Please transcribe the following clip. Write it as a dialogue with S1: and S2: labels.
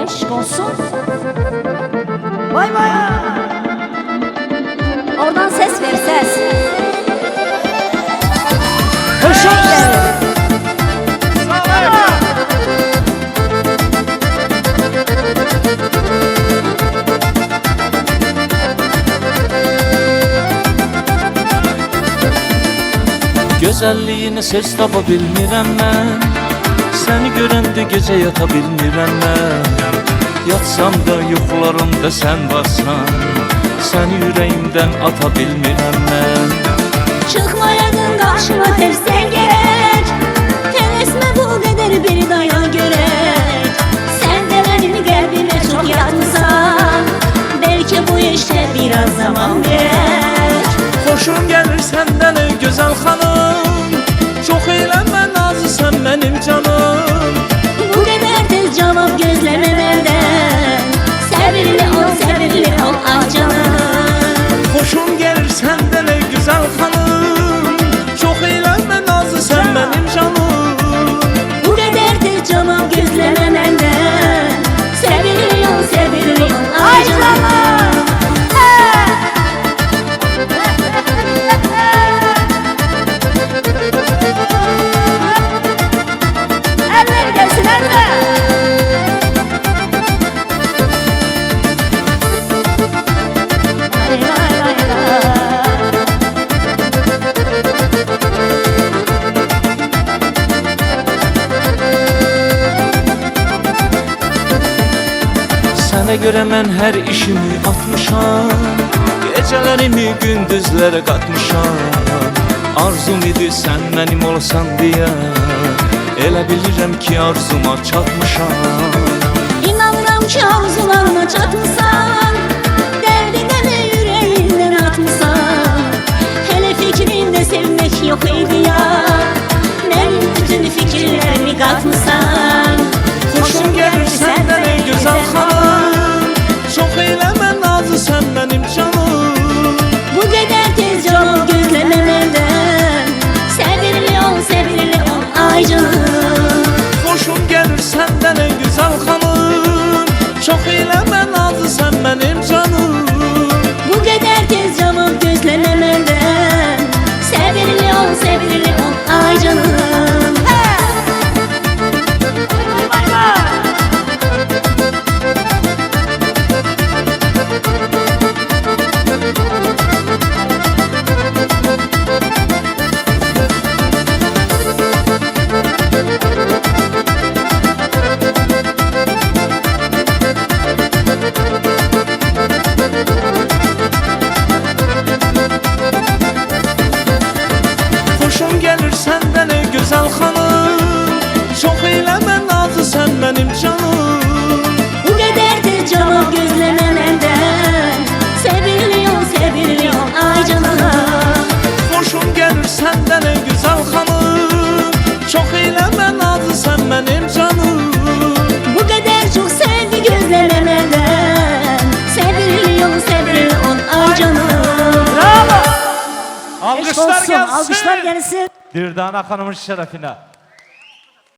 S1: Eşk olsun. Vay vay. Oradan ses ver, ses. Hoşça geldin.
S2: Gözəlliyinə söz tapa bilmirəm mən. Səni görəndə gecə yata bilmirəm mən. Yatsam da yuxularımda sən varsan. Səni ürəyimdən ata bilmirəm mən.
S1: Çıxmayadın qarşıma tersən gerek. Tələsmə bu qədər bir dayan görək. Sən də mənim qəlbimə çox yatmısan. Bəlkə bu işə biraz zaman verək.
S2: Xoşum gəlir səndən ey gözəl xanım. Çox eylənmə nazı sən mənim canım.
S1: Bu qədər tez cavab gözləmə məndən. Səbirli ol ay canım.
S2: Xoşum gəlir səndən ey gözəl xanım. Çox eylənmə nazı sən mənim canım.
S1: Bu qədər tez cavab gözləmə məndən. Səbirli ol ay canım.
S2: Sənə görə mən hər işimi atmışam. Gecələrimi gündüzlərə qatmışam. Arzum idi sən mənim olsan deyə. Elə bilirəm ki arzuma çatmışam.
S1: İnanıram ki arzularıma çatmışsan. Dərdinə ürəyindən atmışsan. Hələ fikrində sevmək yox idi ya. Mənim bütün fikirlərimi qatmışsan.
S2: Xoşum gəlir səndən ey gözəl xanım. Çox eyləmə nazı sən mənim canım.
S1: Bu qədər tez cavab gözləmə məndən. Səbirli ol ay canım.
S2: Xoşum gəlir səndən ey gözəl xanım. Çox eyləmə nazı sən mənim canım.
S1: Bu qədər tez cavab gözləmə məndən. Səbirli ol ay canım.
S2: Xoşum gəlir səndən ey gözəl xanım. Çox eyləmə nazı sən mənim canım.
S1: Bu qədər tez cavab gözləmə məndən. Səbirli ol ay canım.
S2: Xoşum gəlir səndən ey gözəl xanım. Çox eyləmə nazı sən mənim canım.
S1: Bu qədər çox sevgi gözləmə məndən. Səbirli ol ay canım.
S3: Alkışlar gelsin.
S1: Alkışlar gelsin.
S3: Dürdane Hanım'ın şerefine.